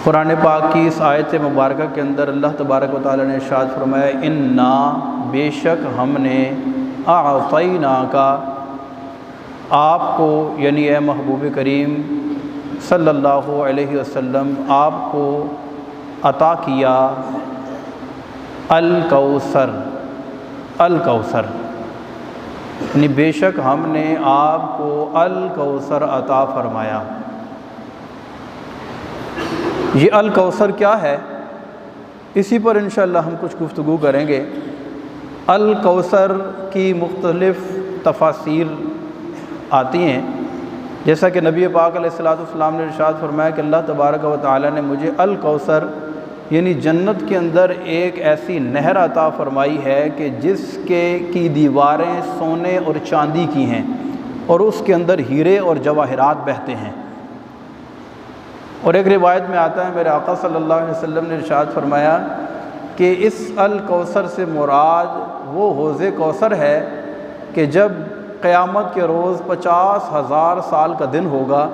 قرآن پاک کی اس آیت مبارکہ کے اندر اللہ تبارک و تعالیٰ نے ارشاد فرمایا انا بے شک ہم نے اعطیناک آپ کو یعنی اے محبوب کریم صلی اللہ علیہ وسلم آپ کو عطا کیا الکوثر یعنی بے شک ہم نے آپ کو الکوثر عطا فرمایا۔ یہ الکوثر کیا ہے، اسی پر انشاءاللہ ہم کچھ گفتگو کریں گے۔ الکوثر کی مختلف تفاسیر آتی ہیں، جیسا کہ نبی پاک علیہ الصلوۃ والسلام نے ارشاد فرمایا کہ اللہ تبارک و تعالی نے مجھے الکوثر یعنی جنت کے اندر ایک ایسی نہر عطا فرمائی ہے کہ جس کی دیواریں سونے اور چاندی کی ہیں اور اس کے اندر ہیرے اور جواہرات بہتے ہیں۔ اور ایک روایت میں آتا ہے میرے آقا صلی اللہ علیہ وسلم نے ارشاد فرمایا کہ اس الکوثر سے مراد وہ حوض کوثر ہے کہ جب قیامت کے روز 50,000 سال کا دن ہوگا،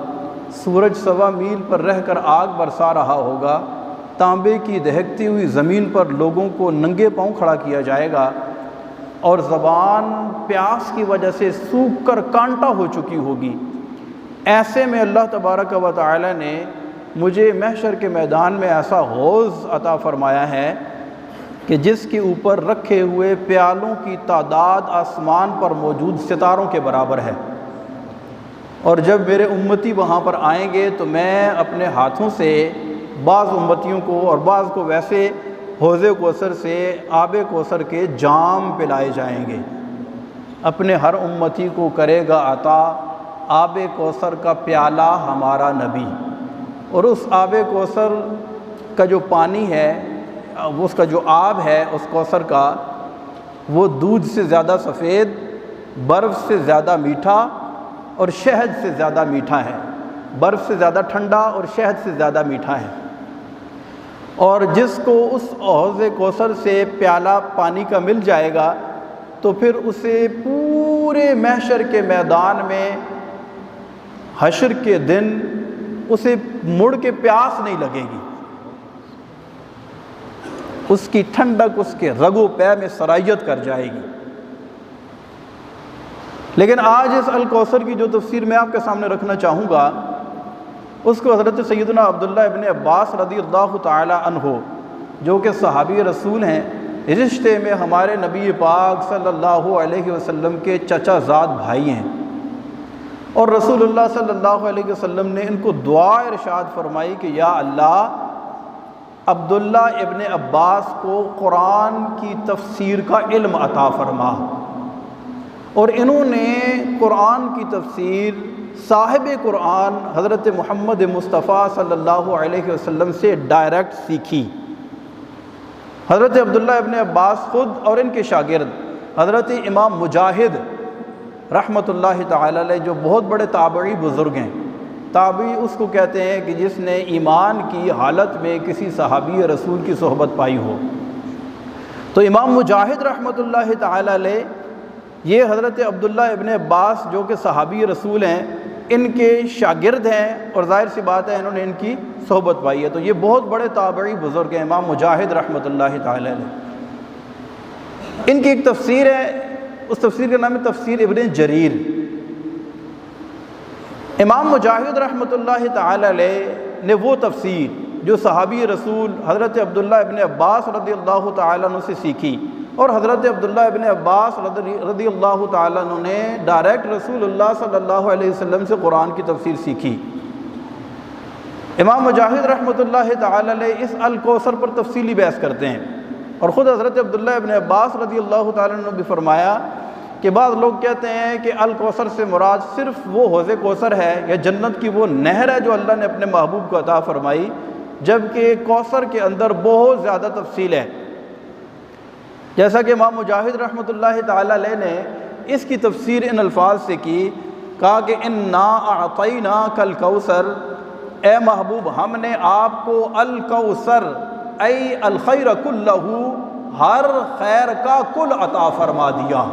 سورج 1.25 میل پر رہ کر آگ برسا رہا ہوگا، تانبے کی دہکتی ہوئی زمین پر لوگوں کو ننگے پاؤں کھڑا کیا جائے گا اور زبان پیاس کی وجہ سے سوکھ کر کانٹا ہو چکی ہوگی۔ ایسے میں اللہ تبارک و تعالی نے مجھے محشر کے میدان میں ایسا حوض عطا فرمایا ہے کہ جس کے اوپر رکھے ہوئے پیالوں کی تعداد آسمان پر موجود ستاروں کے برابر ہے، اور جب میرے امتی وہاں پر آئیں گے تو میں اپنے ہاتھوں سے بعض امتیوں کو اور بعض کو ویسے حوض کوثر سے آب کوثر کے جام پلائے جائیں گے۔ اپنے ہر امتی کو کرے گا عطا آب کوثر کا پیالہ ہمارا نبی، اور اس آب کوثر کا جو پانی ہے، اس کا جو آب ہے اس کوثر کا، وہ دودھ سے زیادہ سفید، برف سے زیادہ میٹھا اور شہد سے زیادہ میٹھا ہے، برف سے زیادہ ٹھنڈا اور شہد سے زیادہ میٹھا ہے۔ اور جس کو اس حوض کوثر سے پیالہ پانی کا مل جائے گا تو پھر اسے پورے محشر کے میدان میں حشر کے دن اسے مڑ کے پیاس نہیں لگے گی، اس کی ٹھنڈک اس کے رگ و پے میں سرایت کر جائے گی۔ لیکن آج اس الکوثر کی جو تفسیر میں آپ کے سامنے رکھنا چاہوں گا، اس کو حضرت سیدنا عبداللہ ابن عباس رضی اللہ تعالی عنہ جو کہ صحابی رسول ہیں، رشتے میں ہمارے نبی پاک صلی اللہ علیہ وسلم کے چچا زاد بھائی ہیں، اور رسول اللہ صلی اللہ علیہ وسلم نے ان کو دعا ارشاد فرمائی کہ یا اللہ عبداللہ ابن عباس کو قرآن کی تفسیر کا علم عطا فرما۔ اور انہوں نے قرآن کی تفسیر صاحب قرآن حضرت محمد مصطفیٰ صلی اللہ علیہ وسلم سے ڈائریکٹ سیکھی۔ حضرت عبداللہ ابن عباس خود اور ان کے شاگرد حضرت امام مجاہد رحمۃ اللہ تعالی علیہ جو بہت بڑے تابعی بزرگ ہیں، تابعی اس کو کہتے ہیں کہ جس نے ایمان کی حالت میں کسی صحابی رسول کی صحبت پائی ہو، تو امام مجاہد رحمۃ اللہ تعالی علیہ یہ حضرت عبداللہ ابن عباس جو کہ صحابی رسول ہیں ان کے شاگرد ہیں، اور ظاہر سی بات ہے انہوں نے ان کی صحبت پائی ہے، تو یہ بہت بڑے تابعی بزرگ ہیں امام مجاہد رحمۃ اللہ تعالی علیہ۔ ان کی ایک تفسیر ہے، اس تفسیر کا نام ہے تفسیر ابن جریر۔ امام مجاہد رحمۃ اللہ تعالی علیہ نے وہ تفسیر جو صحابی رسول حضرت عبداللہ ابن عباس رضی اللہ تعالی عنہ سے سیکھی، اور حضرت عبداللہ ابن عباس رضی اللہ تعالیٰ عنہ نے ڈائریکٹ رسول اللہ صلی اللہ علیہ وسلم سے قرآن کی تفسیر سیکھی۔ امام مجاہد رحمۃ اللہ تعالیٰ علیہ اس الکوثر پر تفصیلی بحث کرتے ہیں، اور خود حضرت عبداللہ ابن عباس رضی اللہ تعالیٰ عنہ نے بھی فرمایا کہ بعض لوگ کہتے ہیں کہ الکوثر سے مراد صرف وہ حوض کوثر ہے یا جنت کی وہ نہر ہے جو اللہ نے اپنے محبوب کو عطا فرمائی، جبکہ کوثر کے اندر بہت زیادہ تفصیل ہے۔ جیسا کہ امام مجاہد رحمۃ اللہ تعالی علیہ نے اس کی تفسیر ان الفاظ سے کی، کہا کہ انا اعطیناک الکوثر، اے محبوب ہم نے آپ کو الکوثر ای الخیر کلہ، ہر خیر کا کل عطا فرما دیا۔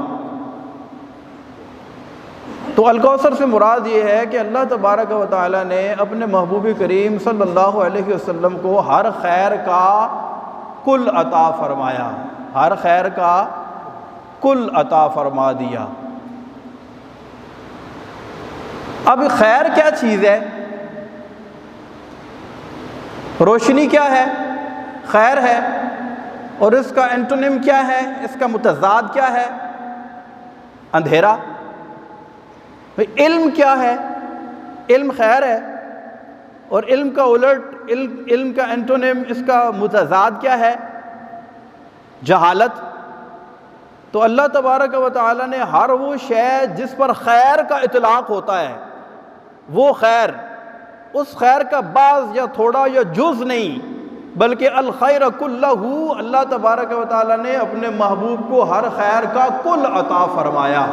تو الکوثر سے مراد یہ ہے کہ اللہ تبارک و تعالیٰ نے اپنے محبوب کریم صلی اللہ علیہ وسلم کو ہر خیر کا کل عطا فرمایا، ہر خیر کا کل عطا فرما دیا۔ اب خیر کیا چیز ہے؟ روشنی کیا ہے؟ خیر ہے۔ اور اس کا اینٹونیم کیا ہے؟ اس کا متضاد کیا ہے؟ اندھیرا۔ علم کیا ہے؟ علم خیر ہے، اور علم کا الٹ، علم کا اینٹونیم، اس کا متضاد کیا ہے؟ جہالت۔ تو اللہ تبارک و تعالیٰ نے ہر وہ شے جس پر خیر کا اطلاق ہوتا ہے، وہ خیر، اس خیر کا بعض یا تھوڑا یا جز نہیں، بلکہ الخیر کلہ، اللہ تبارک و تعالیٰ نے اپنے محبوب کو ہر خیر کا کل عطا فرمایا۔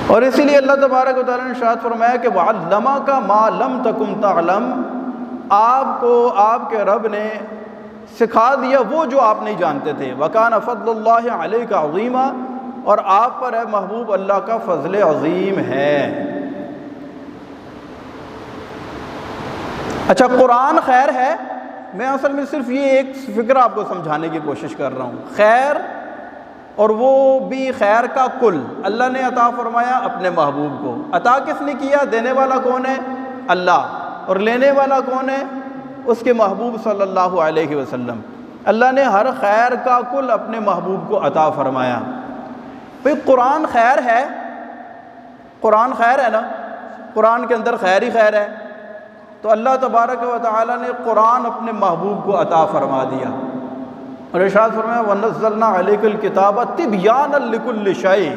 اور اسی لیے اللہ تبارک و تعالیٰ نے ارشاد فرمایا کہ وَعَلَّمَكَ مَا لَمْ تَكُنْ تَعْلَمْ، آپ کو آپ کے رب نے سکھا دیا وہ جو آپ نہیں جانتے تھے۔ وَكَانَ فَضْلُ اللَّهِ عَلَيْكَ عَظِيمًا، اور آپ پر ہے محبوب اللہ کا فضل عظیم ہے۔ اچھا، قرآن خیر ہے؟ میں اصل میں صرف یہ ایک فکر آپ کو سمجھانے کی کوشش کر رہا ہوں۔ خیر، اور وہ بھی خیر کا کل اللہ نے عطا فرمایا اپنے محبوب کو۔ عطا کس نے کیا؟ دینے والا کون ہے؟ اللہ۔ اور لینے والا کون ہے؟ اس کے محبوب صلی اللہ علیہ وسلم۔ اللہ نے ہر خیر کا کل اپنے محبوب کو عطا فرمایا۔ بھئی قرآن خیر ہے؟ قرآن خیر ہے نا؟ قرآن کے اندر خیر ہی خیر ہے۔ تو اللہ تبارک و تعالیٰ نے قرآن اپنے محبوب کو عطا فرما دیا، اور ارشاد فرمایا وَنَزَّلْنَا عَلَيْكَ الْكِتَابَ تِبْيَانًا لِكُلِّ شَيْءٍ،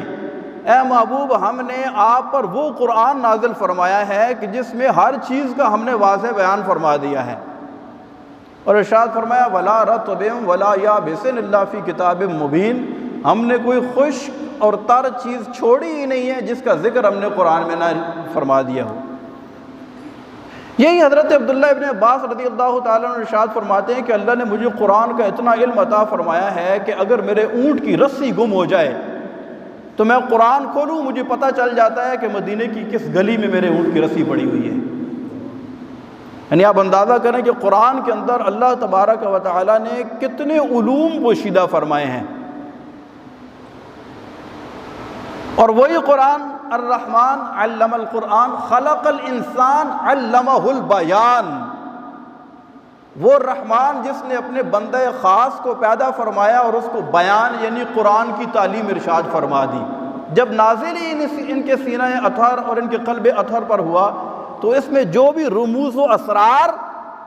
اے محبوب ہم نے آپ پر وہ قرآن نازل فرمایا ہے کہ جس میں ہر چیز کا ہم نے واضح بیان فرما دیا ہے۔ اور ارشاد فرمایا وَلَا رَطْبٍ وَلَا يَابِسٍ إِلَّا فِي كِتَابٍ مُبِينٍ، ہم نے کوئی خشک اور تر چیز چھوڑی ہی نہیں ہے جس کا ذکر ہم نے قرآن میں نہ فرما دیا ہو۔ یہی حضرت عبداللہ ابن عباس رضی اللہ تعالیٰ عنہ ارشاد فرماتے ہیں کہ اللہ نے مجھے قرآن کا اتنا علم عطا فرمایا ہے کہ اگر میرے اونٹ کی رسی گم ہو جائے تو میں قرآن کھولوں، مجھے پتہ چل جاتا ہے کہ مدینے کی کس گلی میں میرے اونٹ کی رسی پڑی ہوئی ہے۔ یعنی آپ اندازہ کریں کہ قرآن کے اندر اللہ تبارک و تعالیٰ نے کتنے علوم پوشیدہ فرمائے ہیں۔ اور وہی قرآن الرحمن علم القرآن خلق الانسان علمہ البیان، وہ رحمان جس نے اپنے بندہ خاص کو پیدا فرمایا اور اس کو بیان یعنی قرآن کی تعلیم ارشاد فرما دی۔ جب نازل ان کے سینہ اطہر اور ان کے قلب اطہر پر ہوا تو اس میں جو بھی رموز و اسرار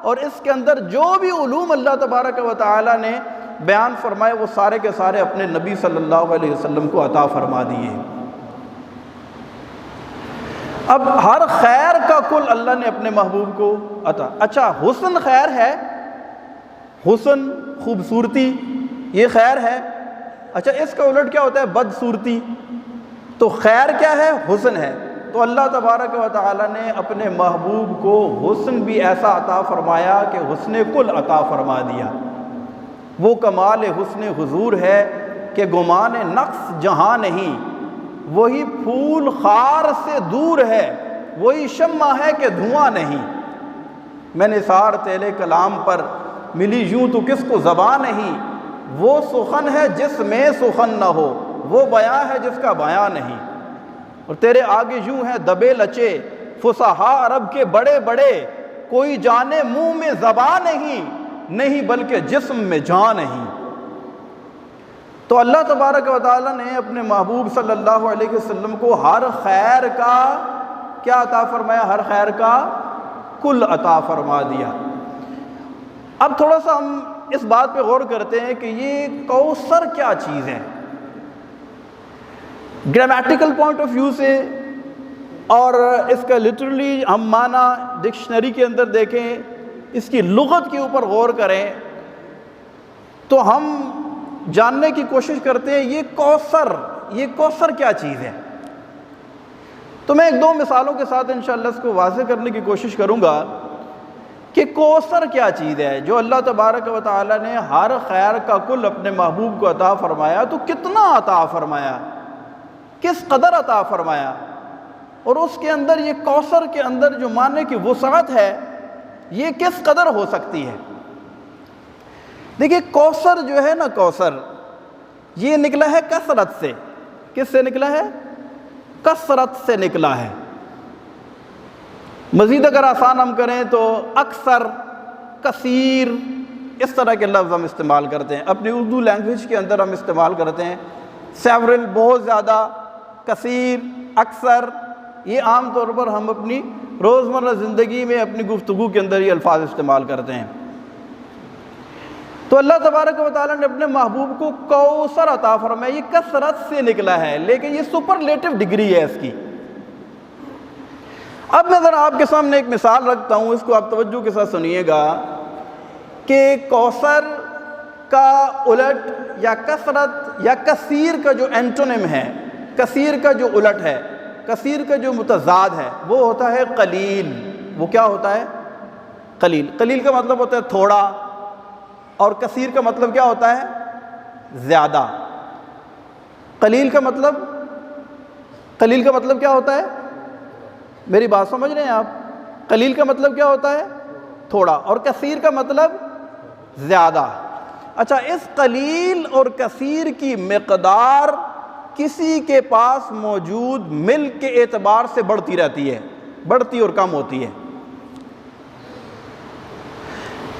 اور اس کے اندر جو بھی علوم اللہ تبارک و تعالی نے بیان فرمائے وہ سارے کے سارے اپنے نبی صلی اللہ علیہ وسلم کو عطا فرما دیے۔ اب ہر خیر کا کل اللہ نے اپنے محبوب کو عطا۔ اچھا، حسن خیر ہے؟ حسن، خوبصورتی، یہ خیر ہے؟ اچھا، اس کا الٹ کیا ہوتا ہے؟ بدصورتی۔ تو خیر کیا ہے؟ حسن ہے۔ تو اللہ تبارک و تعالی نے اپنے محبوب کو حسن بھی ایسا عطا فرمایا کہ حسن کل عطا فرما دیا۔ وہ کمال حسن حضور ہے کہ گمان نقص جہاں نہیں، وہی پھول خار سے دور ہے، وہی شمع ہے کہ دھواں نہیں۔ میں نثار تیلے کلام پر ملی یوں تو کس کو زبان نہیں، وہ سخن ہے جس میں سخن نہ ہو، وہ بیاں ہے جس کا بیاں نہیں۔ اور تیرے آگے یوں ہیں دبے لچے فصحاء عرب کے بڑے بڑے، کوئی جانے منہ میں زبان نہیں بلکہ جسم میں جان نہیں۔ تو اللہ تبارک و تعالیٰ نے اپنے محبوب صلی اللہ علیہ وسلم کو ہر خیر کا کیا عطا فرمایا؟ ہر خیر کا کل عطا فرما دیا۔ اب تھوڑا سا ہم اس بات پہ غور کرتے ہیں کہ یہ کوثر کیا چیز ہے گرامیٹیکل پوائنٹ آف ویو سے، اور اس کا لٹرلی ہم معنی ڈکشنری کے اندر دیکھیں، اس کی لغت کے اوپر غور کریں تو ہم جاننے کی کوشش کرتے ہیں یہ کوثر کیا چیز ہے۔ تو میں ایک دو مثالوں کے ساتھ انشاءاللہ اس کو واضح کرنے کی کوشش کروں گا کہ کوثر کیا چیز ہے جو اللہ تبارک و تعالیٰ نے ہر خیر کا کل اپنے محبوب کو عطا فرمایا، تو کتنا عطا فرمایا، کس قدر عطا فرمایا، اور اس کے اندر یہ کوثر کے اندر جو ماننے کی وسعت ہے یہ کس قدر ہو سکتی ہے۔ دیکھیے کوثر جو ہے نا، کوثر یہ نکلا ہے کثرت سے۔ کس سے نکلا ہے؟ کثرت سے نکلا ہے۔ مزید اگر آسان ہم کریں تو اکثر، کثیر، اس طرح کے لفظ ہم استعمال کرتے ہیں اپنی اردو لینگویج کے اندر، ہم استعمال کرتے ہیں سیورل، بہت زیادہ، کثیر، اکثر، یہ عام طور پر ہم اپنی روزمرہ زندگی میں اپنی گفتگو کے اندر یہ الفاظ استعمال کرتے ہیں۔ تو اللہ تبارک و تعالیٰ نے اپنے محبوب کو کوثر عطا فرمایا، یہ کثرت سے نکلا ہے، لیکن یہ سپرلیٹو ڈگری ہے اس کی۔ اب میں ذرا آپ کے سامنے ایک مثال رکھتا ہوں، اس کو آپ توجہ کے ساتھ سنیے گا کہ کوثر کا الٹ یا کثرت یا کثیر کا جو اینٹونیم ہے، کثیر کا جو الٹ ہے، کثیر کا جو متضاد ہے، وہ ہوتا ہے قلیل۔ وہ کیا ہوتا ہے؟ قلیل۔ قلیل کا مطلب ہوتا ہے تھوڑا، اور کثیر کا مطلب کیا ہوتا ہے؟ زیادہ۔ قلیل کا مطلب کیا ہوتا ہے؟ میری بات سمجھ رہے ہیں آپ؟ قلیل کا مطلب کیا ہوتا ہے؟ تھوڑا، اور کثیر کا مطلب زیادہ۔ اچھا، اس قلیل اور کثیر کی مقدار کسی کے پاس موجود ملک کے اعتبار سے بڑھتی رہتی ہے، بڑھتی اور کم ہوتی ہے۔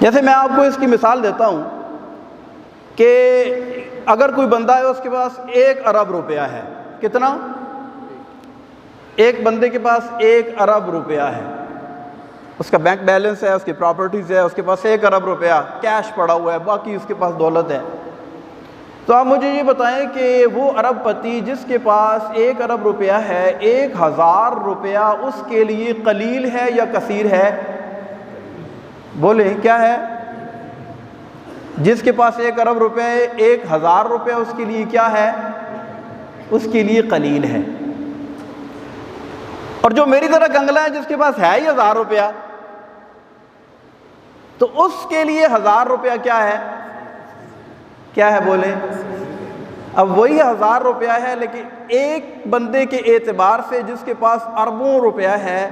جیسے میں آپ کو اس کی مثال دیتا ہوں کہ اگر کوئی بندہ ہے، اس کے پاس 1 ارب روپیہ ہے۔ کتنا؟ ایک بندے کے پاس 1 ارب روپیہ ہے، اس کا بینک بیلنس ہے، اس کی پراپرٹیز ہے، اس کے پاس 1 ارب روپیہ کیش پڑا ہوا ہے، باقی اس کے پاس دولت ہے۔ تو آپ مجھے یہ بتائیں کہ وہ ارب پتی جس کے پاس 1 ارب روپیہ ہے، 1000 روپیہ اس کے لیے قلیل ہے یا کثیر ہے؟ بولیں کیا ہے؟ جس کے پاس 1 ارب روپے، 1000 روپے اس کے لیے کیا ہے؟ اس کے لیے قلیل ہے۔ اور جو میری طرح کنگلا ہے جس کے پاس ہے ہی 1000 روپیہ، تو اس کے لیے 1000 روپیہ کیا ہے؟ کیا ہے بولیں؟ اب وہی 1000 روپیہ ہے، لیکن ایک بندے کے اعتبار سے جس کے پاس اربوں روپیہ ہے،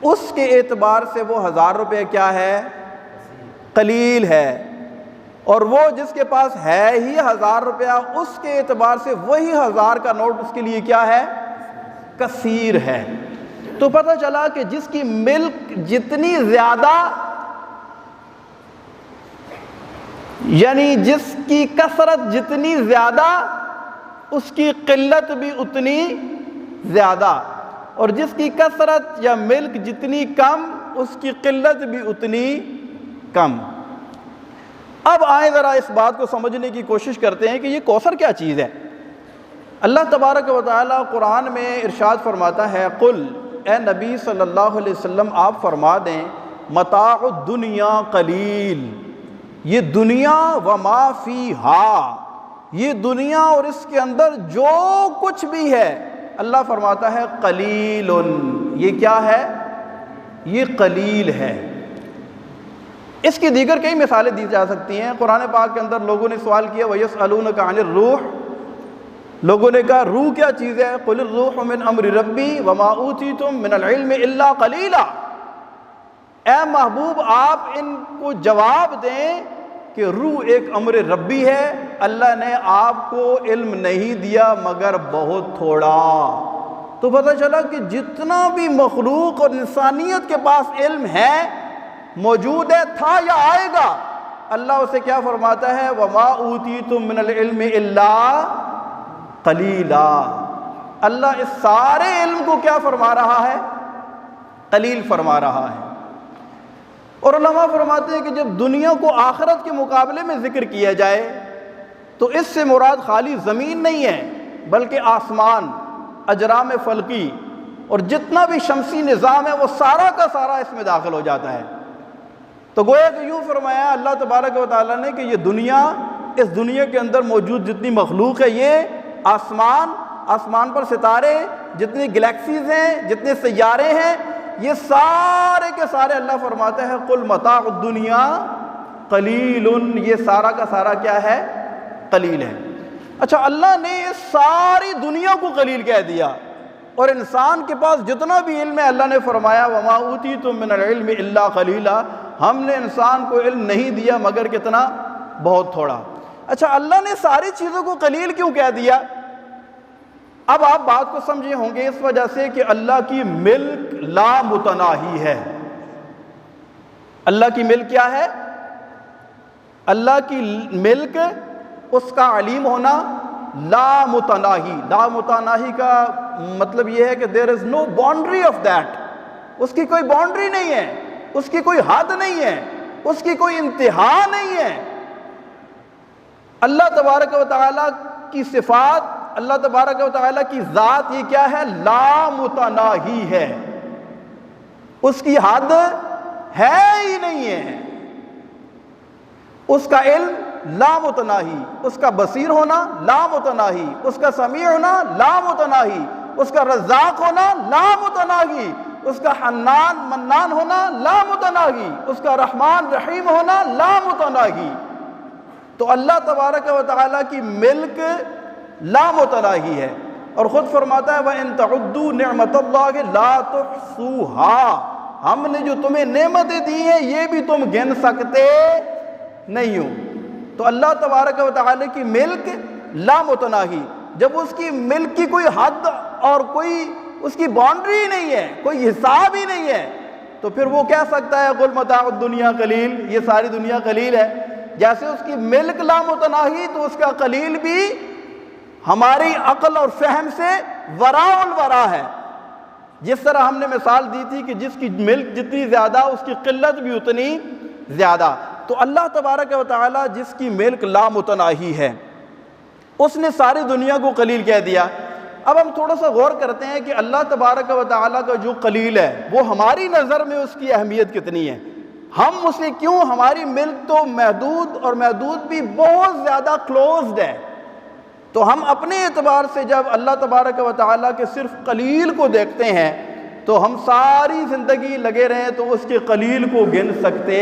اس کے اعتبار سے وہ 1000 روپے کیا ہے؟ قلیل ہے۔ اور وہ جس کے پاس ہے ہی 1000 روپیہ، اس کے اعتبار سے وہی 1000 کا نوٹ اس کے لیے کیا ہے؟ کثیر ہے۔ تو پتہ چلا کہ جس کی ملک جتنی زیادہ، یعنی جس کی کثرت جتنی زیادہ، اس کی قلت بھی اتنی زیادہ، اور جس کی کثرت یا ملک جتنی کم، اس کی قلت بھی اتنی کم۔ اب آئیں ذرا اس بات کو سمجھنے کی کوشش کرتے ہیں کہ یہ کوثر کیا چیز ہے۔ اللہ تبارک و تعالیٰ قرآن میں ارشاد فرماتا ہے، قل، اے نبی صلی اللہ علیہ وسلم آپ فرما دیں، متاع الدنیا قلیل، یہ دنیا وما فیہا، یہ دنیا اور اس کے اندر جو کچھ بھی ہے، اللہ فرماتا ہے قلیل، یہ کیا ہے؟ یہ قلیل ہے۔ اس کی دیگر کئی مثالیں دی جا سکتی ہیں۔ قرآن پاک کے اندر لوگوں نے سوال کیا، وَيَسْأَلُونَكَ عَنِ الرُّوحِ، لوگوں نے کہا روح کیا چیز ہے؟ قُلِ الرُّوحُ مِنْ أَمْرِ رَبِّي وَمَا أُوتِيتُم مِنَ الْعِلْمِ إِلَّا قَلِيلًا۔ اے محبوب آپ ان کو جواب دیں کہ روح ایک امر ربی ہے، اللہ نے آپ کو علم نہیں دیا مگر بہت تھوڑا۔ تو پتہ چلا کہ جتنا بھی مخلوق اور انسانیت کے پاس علم ہے، موجود ہے، تھا یا آئے گا، اللہ اسے کیا فرماتا ہے؟ وَمَا أُوتِيتُم مِنَ الْعِلْمِ إِلَّا قَلِيلًا۔ اللہ اس سارے علم کو کیا فرما رہا ہے؟ قلیل فرما رہا ہے۔ اور علماء فرماتے ہیں کہ جب دنیا کو آخرت کے مقابلے میں ذکر کیا جائے تو اس سے مراد خالی زمین نہیں ہے، بلکہ آسمان، اجرام فلکی اور جتنا بھی شمسی نظام ہے وہ سارا کا سارا اس میں داخل ہو جاتا ہے۔ تو گویا کہ یوں فرمایا اللہ تبارک و تعالیٰ نے کہ یہ دنیا، اس دنیا کے اندر موجود جتنی مخلوق ہے، یہ آسمان، آسمان پر ستارے، جتنی گلیکسیز ہیں، جتنے سیارے ہیں، یہ سارے کے سارے اللہ فرماتے ہیں قل متاع الدنیا قلیل، یہ سارا کا سارا کیا ہے؟ قلیل ہے۔ اچھا، اللہ نے اس ساری دنیا کو قلیل کہہ دیا، اور انسان کے پاس جتنا بھی علم ہے اللہ نے فرمایا وما اوتیتم من العلم الا قلیلا، ہم نے انسان کو علم نہیں دیا مگر کتنا؟ بہت تھوڑا۔ اچھا، اللہ نے ساری چیزوں کو قلیل کیوں کہہ دیا؟ اب آپ بات کو سمجھے ہوں گے، اس وجہ سے کہ اللہ کی ملک لا متناہی ہے۔ اللہ کی ملک کیا ہے؟ اللہ کی ملک، اس کا علیم ہونا لا متناہی۔ لا متناہی کا مطلب یہ ہے کہ there is no boundary of that، اس کی کوئی باؤنڈری نہیں ہے، اس کی کوئی حد نہیں ہے، اس کی کوئی انتہا نہیں ہے۔ اللہ تبارک و تعالیٰ کی صفات، اللہ تبارک و تعالیٰ کی ذات، یہ کیا ہے؟ لا متناہی ہے، اس کی حد ہے ہی نہیں ہے۔ اس کا علم لا متناہی، اس کا بصیر ہونا لا متناہی، اس کا سمیع ہونا لا متناہی، اس کا رزاق ہونا لا متناہی، اس کا حنان منان ہونا لا متناہی، اس کا رحمان رحیم ہونا لا متناہی۔ تو اللہ تبارک و تعالیٰ کی ملک لا متناہی ہے، اور خود فرماتا ہے وَإِن تَعُدُّوا نِعْمَةَ اللَّهِ لَا تُحْصُوهَا، ہم نے جو تمہیں نعمتیں دی ہیں یہ بھی تم گن سکتے نہیں ہو۔ تو اللہ تبارک و تعالیٰ کی ملک لا متناہی، جب اس کی ملک کی کوئی حد اور کوئی اس کی باؤنڈری نہیں ہے، کوئی حساب ہی نہیں ہے، تو پھر وہ کہہ سکتا ہے قل متاع الدنیا قلیل، یہ ساری دنیا قلیل ہے۔ جیسے اس کی ملک لا متناہی، تو اس کا قلیل بھی ہماری عقل اور فہم سے وراء الورا ہے۔ جس طرح ہم نے مثال دی تھی کہ جس کی ملک جتنی زیادہ اس کی قلت بھی اتنی زیادہ۔ تو اللہ تبارک و تعالیٰ جس کی ملک لا متناہی ہے، اس نے ساری دنیا کو قلیل کہہ دیا۔ اب ہم تھوڑا سا غور کرتے ہیں کہ اللہ تبارک و تعالیٰ کا جو قلیل ہے وہ ہماری نظر میں اس کی اہمیت کتنی ہے، ہم اسے کیوں، ہماری ملک تو محدود، اور محدود بھی بہت زیادہ کلوزڈ ہے، تو ہم اپنے اعتبار سے جب اللہ تبارک و تعالیٰ کے صرف قلیل کو دیکھتے ہیں تو ہم ساری زندگی لگے رہیں تو اس کے قلیل کو گن سکتے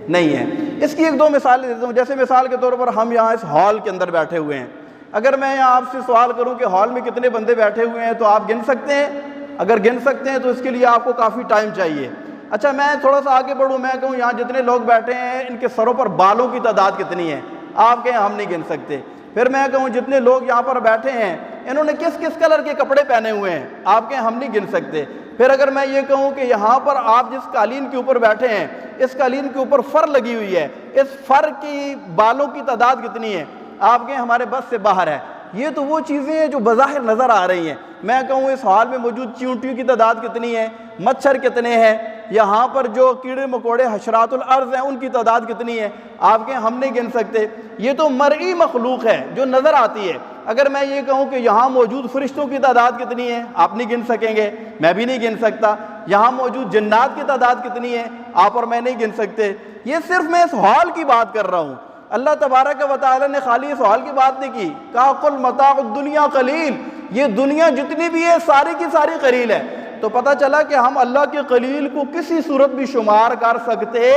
نہیں ہیں۔ اس کی ایک دو مثالیں دیتا ہوں۔ جیسے مثال کے طور پر ہم یہاں اس ہال کے اندر بیٹھے ہوئے ہیں، اگر میں یہاں آپ سے سوال کروں کہ ہال میں کتنے بندے بیٹھے ہوئے ہیں تو آپ گن سکتے ہیں؟ اگر گن سکتے ہیں تو اس کے لیے آپ کو کافی ٹائم چاہیے۔ اچھا، میں تھوڑا سا آگے بڑھوں، میں کہوں یہاں جتنے لوگ بیٹھے ہیں ان کے سروں پر بالوں کی تعداد کتنی ہے؟ آپ کہیں ہم نہیں گن سکتے۔ پھر میں کہوں جتنے لوگ یہاں پر بیٹھے ہیں انہوں نے کس کس کلر کے کپڑے پہنے ہوئے ہیں؟ آپ کہیں ہم نہیں گن سکتے۔ پھر اگر میں یہ کہوں کہ یہاں پر آپ جس قالین کے اوپر بیٹھے ہیں اس قالین کے اوپر فر لگی ہوئی ہے، اس فر کی بالوں کی تعداد کتنی ہے؟ آپ کہیں ہمارے بس سے باہر ہے۔ یہ تو وہ چیزیں ہیں جو بظاہر نظر آ رہی ہیں۔ میں کہوں اس ہال میں موجود چیونٹیوں کی تعداد کتنی ہے، مچھر کتنے ہیں، یہاں پر جو کیڑے مکوڑے حشرات الارض ہیں ان کی تعداد کتنی ہے؟ آپ کہیں ہم نہیں گن سکتے۔ یہ تو مرئی مخلوق ہے جو نظر آتی ہے۔ اگر میں یہ کہوں کہ یہاں موجود فرشتوں کی تعداد کتنی ہے، آپ نہیں گن سکیں گے، میں بھی نہیں گن سکتا۔ یہاں موجود جنات کی تعداد کتنی ہے، آپ اور میں نہیں گن سکتے۔ یہ صرف میں اس ہال کی بات کر رہا ہوں۔ اللہ تبارک و تعالیٰ نے خالی اس ہال کی بات نہیں کی، کہا قل متاع الدنیا قلیل، یہ دنیا جتنی بھی ہے ساری کی ساری قلیل ہے۔ تو پتہ چلا کہ ہم اللہ کے قلیل کو کسی صورت بھی شمار کر سکتے،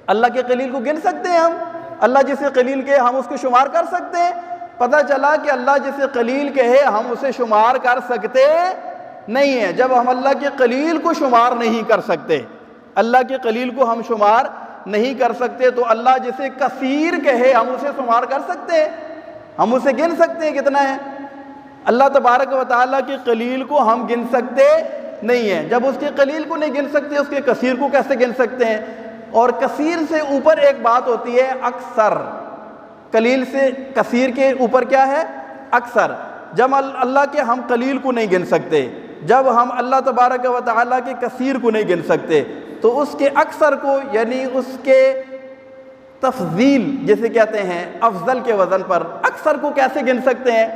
اللہ کے قلیل کو گن سکتے ہیں ہم؟ اللہ جسے قلیل کہے ہم اس کو شمار کر سکتے ہیں؟ پتہ چلا کہ اللہ جسے قلیل کہے ہم اسے شمار کر سکتے نہیں ہیں۔ جب ہم اللہ کے قلیل کو شمار نہیں کر سکتے، اللہ کے قلیل کو ہم شمار نہیں کر سکتے، تو اللہ جسے کثیر کہے ہم اسے شمار کر سکتے ہیں، ہم اسے گن سکتے ہیں کتنا ہے؟ اللہ تبارک و تعالیٰ کے قلیل کو ہم گن سکتے نہیں ہیں۔ جب اس کے قلیل کو نہیں گن سکتے اس کے کثیر کو کیسے گن سکتے ہیں؟ اور کثیر سے اوپر ایک بات ہوتی ہے اکثر، قلیل سے کثیر کے اوپر کیا ہے؟ اکثر۔ جب اللہ کے ہم قلیل کو نہیں گن سکتے، جب ہم اللہ تبارک و تعالیٰ کے کثیر کو نہیں گن سکتے، تو اس کے اکثر کو، یعنی اس کے تفضیل جسے کہتے ہیں افضل کے وزن پر، اکثر کو کیسے گن سکتے ہیں؟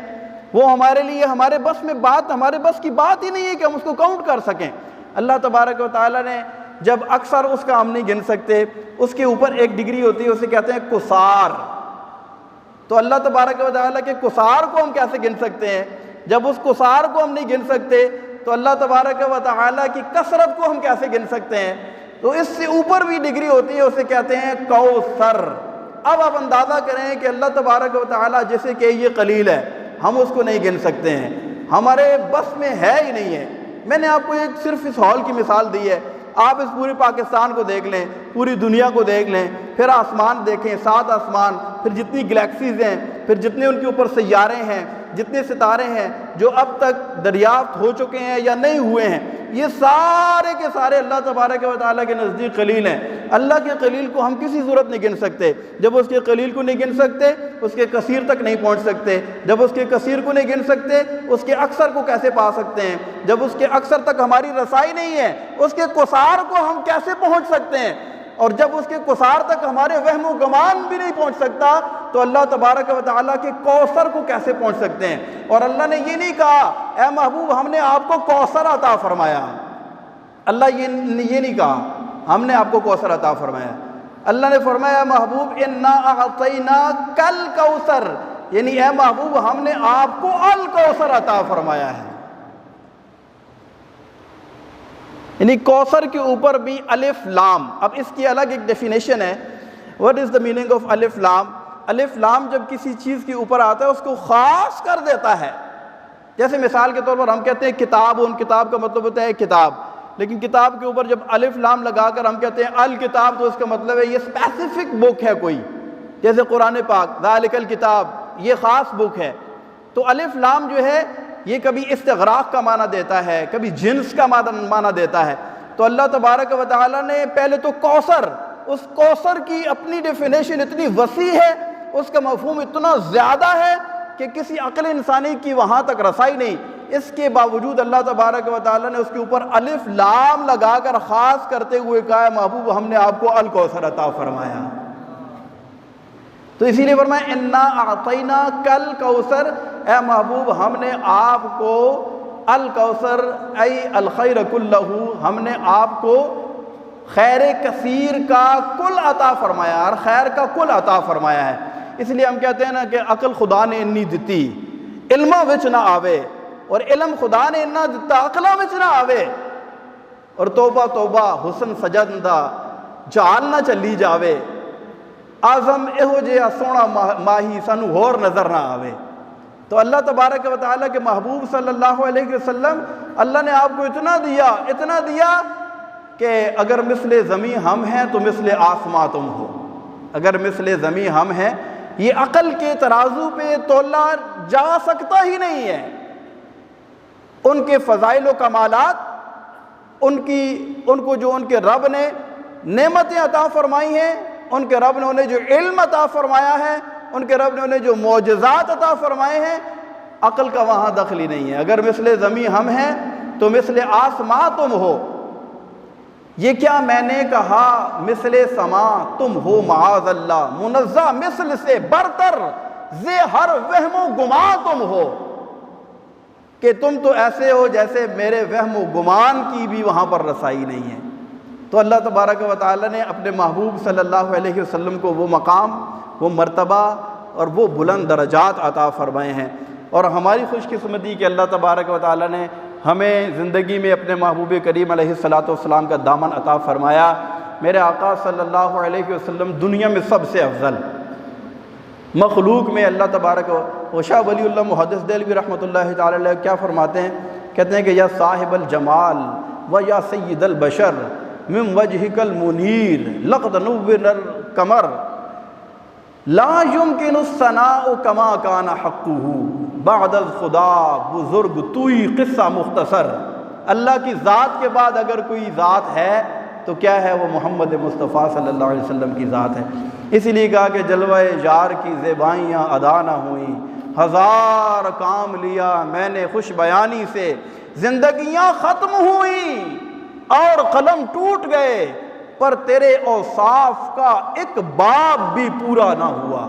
وہ ہمارے لیے ہمارے بس میں بات، ہمارے بس کی بات ہی نہیں ہے کہ ہم اس کو کاؤنٹ کر سکیں۔ اللہ تبارک و تعالیٰ نے جب اکثر اس کا ہم نہیں گن سکتے، اس کے اوپر ایک ڈگری ہوتی ہے اسے کہتے ہیں قصار۔ تو اللہ تبارک و تعالیٰ کے قصار کو ہم کیسے گن سکتے ہیں؟ جب اس قصار کو ہم نہیں گن سکتے تو اللہ تبارک و تعالیٰ کی کثرت کو ہم کیسے گن سکتے ہیں؟ تو اس سے اوپر بھی ڈگری ہوتی ہے، اسے کہتے ہیں کوثر۔ اب آپ اندازہ کریں کہ اللہ تبارک و تعالیٰ جیسے کہ یہ قلیل ہے، ہم اس کو نہیں گن سکتے ہیں، ہمارے بس میں ہے ہی نہیں ہے۔ میں نے آپ کو ایک صرف اس ہال کی مثال دی ہے، آپ اس پورے پاکستان کو دیکھ لیں، پوری دنیا کو دیکھ لیں، پھر آسمان دیکھیں، 7 آسمان، پھر جتنی گلیکسیز ہیں، پھر جتنے ان کے اوپر سیارے ہیں، جتنے ستارے ہیں جو اب تک دریافت ہو چکے ہیں یا نہیں ہوئے ہیں، یہ سارے کے سارے اللہ تبارک و تعالیٰ کے نزدیک قلیل ہیں۔ اللہ کے قلیل کو ہم کسی صورت نہیں گن سکتے۔ جب اس کے قلیل کو نہیں گن سکتے، اس کے کثیر تک نہیں پہنچ سکتے۔ جب اس کے کثیر کو نہیں گن سکتے، اس کے اکثر کو کیسے پا سکتے ہیں؟ جب اس کے اکثر تک ہماری رسائی نہیں ہے، اس کے قصار کو ہم کیسے پہنچ سکتے ہیں؟ اور جب اس کے قصار تک ہمارے وہم و گمان بھی نہیں پہنچ سکتا، تو اللہ تبارک و تعالیٰ کے کوثر کو کیسے پہنچ سکتے ہیں؟ اور اللہ نے یہ نہیں کہا اے محبوب ہم نے آپ کو کوثر عطا فرمایا، اللہ یہ نہیں کہا ہم نے آپ کو کوثر عطا فرمایا۔ اللہ نے فرمایا محبوب انا اعطیناک الکوثر، یعنی اے محبوب ہم نے آپ کو الکوثر عطا فرمایا ہے۔ یعنی کوثر کے اوپر بھی الف لام، اب اس کی الگ ایک ڈیفینیشن ہے۔ what is the meaning of الف لام؟ الف لام جب کسی چیز کے اوپر آتا ہے اس کو خاص کر دیتا ہے۔ جیسے مثال کے طور پر ہم کہتے ہیں کتاب، ان کتاب کا مطلب ہوتا ہے کتاب، لیکن کتاب کے اوپر جب الف لام لگا کر ہم کہتے ہیں الکتاب، تو اس کا مطلب ہے یہ اسپیسیفک بک ہے کوئی، جیسے قرآن پاک ذالک الکتاب، یہ خاص بک ہے۔ تو الف لام جو ہے یہ کبھی استغراق کا معنی دیتا ہے، کبھی جنس کا معنی دیتا ہے۔ تو اللہ تبارک و تعالیٰ نے پہلے تو کوثر، اس کوثر کی اپنی ڈیفینیشن اتنی وسیع ہے، اس کا مفہوم اتنا زیادہ ہے کہ کسی عقل انسانی کی وہاں تک رسائی نہیں۔ اس کے باوجود اللہ تبارک و تعالیٰ نے اس کے اوپر الف لام لگا کر خاص کرتے ہوئے کہا محبوب ہم نے آپ کو الکوثر عطا فرمایا۔ تو اسی لیے فرمایا انا اعطیناک الکوثر، اے محبوب ہم نے آپ کو الکوثر ای الخیر کلہ، ہم نے آپ کو خیر کثیر کا کل عطا فرمایا، اور خیر کا کل عطا فرمایا ہے۔ اس لیے ہم کہتے ہیں نا کہ عقل خدا نے انی دتی علماں وچ نہ آوے، اور علم خدا نے اتنا دتا عقلاں وچ نہ آوے، اور توبہ توبہ حسن سجدہ جال نہ چلی جاوے، آزم ایہو جہا سونا ماہی سانو ہور نظر نہ آوے۔ تو اللہ تبارک و تعالیٰ کے محبوب صلی اللہ علیہ وسلم، اللہ نے آپ کو اتنا دیا کہ اگر مثل زمین ہم ہیں تو مثل آسماں تم ہو۔ اگر مثل زمین ہم ہیں، یہ عقل کے ترازو پہ تولا جا سکتا ہی نہیں ہے۔ ان کے فضائل و کمالات، ان کو جو ان کے رب نے نعمتیں عطا فرمائی ہیں، ان کے رب نے انہیں جو علم عطا فرمایا ہے، ان کے رب نے انہیں جو معجزات عطا فرمائے ہیں، عقل کا وہاں دخل ہی نہیں ہے۔ اگر مثل زمین ہم ہیں تو مثل آسماں تم ہو۔ یہ کیا میں نے کہا مثل سما تم ہو، معاذ اللہ، منزہ مثل سے برتر زے ہر وہم و گمان تم ہو، کہ تم تو ایسے ہو جیسے میرے وہم و گمان کی بھی وہاں پر رسائی نہیں ہے۔ تو اللہ تبارک و تعالیٰ نے اپنے محبوب صلی اللہ علیہ وسلم کو وہ مقام، وہ مرتبہ اور وہ بلند درجات عطا فرمائے ہیں۔ اور ہماری خوش قسمتی کہ اللہ تبارک و تعالیٰ نے ہمیں زندگی میں اپنے محبوب کریم علیہ الصلاۃ کا دامن عطا فرمایا۔ میرے آقا صلی اللہ علیہ وسلم دنیا میں سب سے افضل مخلوق میں اللہ تبارک و شاہ ولی اللہ محدث دہلوی رحمۃ اللہ تعالی علیہ کیا فرماتے ہیں؟ کہتے ہیں کہ یا صاحب الجمال و یا سید البشر من وجهك المنیر لقد نور القمر لا يمكن الثناء كما كان حقه بعد الخدا بزرگ توئی قصہ مختصر۔ اللہ کی ذات کے بعد اگر کوئی ذات ہے تو کیا ہے؟ وہ محمد مصطفیٰ صلی اللہ علیہ وسلم کی ذات ہے۔ اسی لیے کہا کہ جلوہ یار کی زیبائیاں ادا نہ ہوئیں، ہزار کام لیا میں نے خوش بیانی سے، زندگیاں ختم ہوئیں اور قلم ٹوٹ گئے، پر تیرے اوصاف کا ایک باب بھی پورا نہ ہوا۔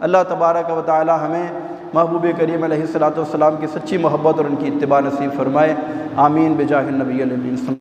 اللہ تبارک و تعالی ہمیں محبوب کریم علیہ الصلوۃ والسلام کی سچی محبت اور ان کی اتباع نصیب فرمائے، آمین بجاہ النبی الامین۔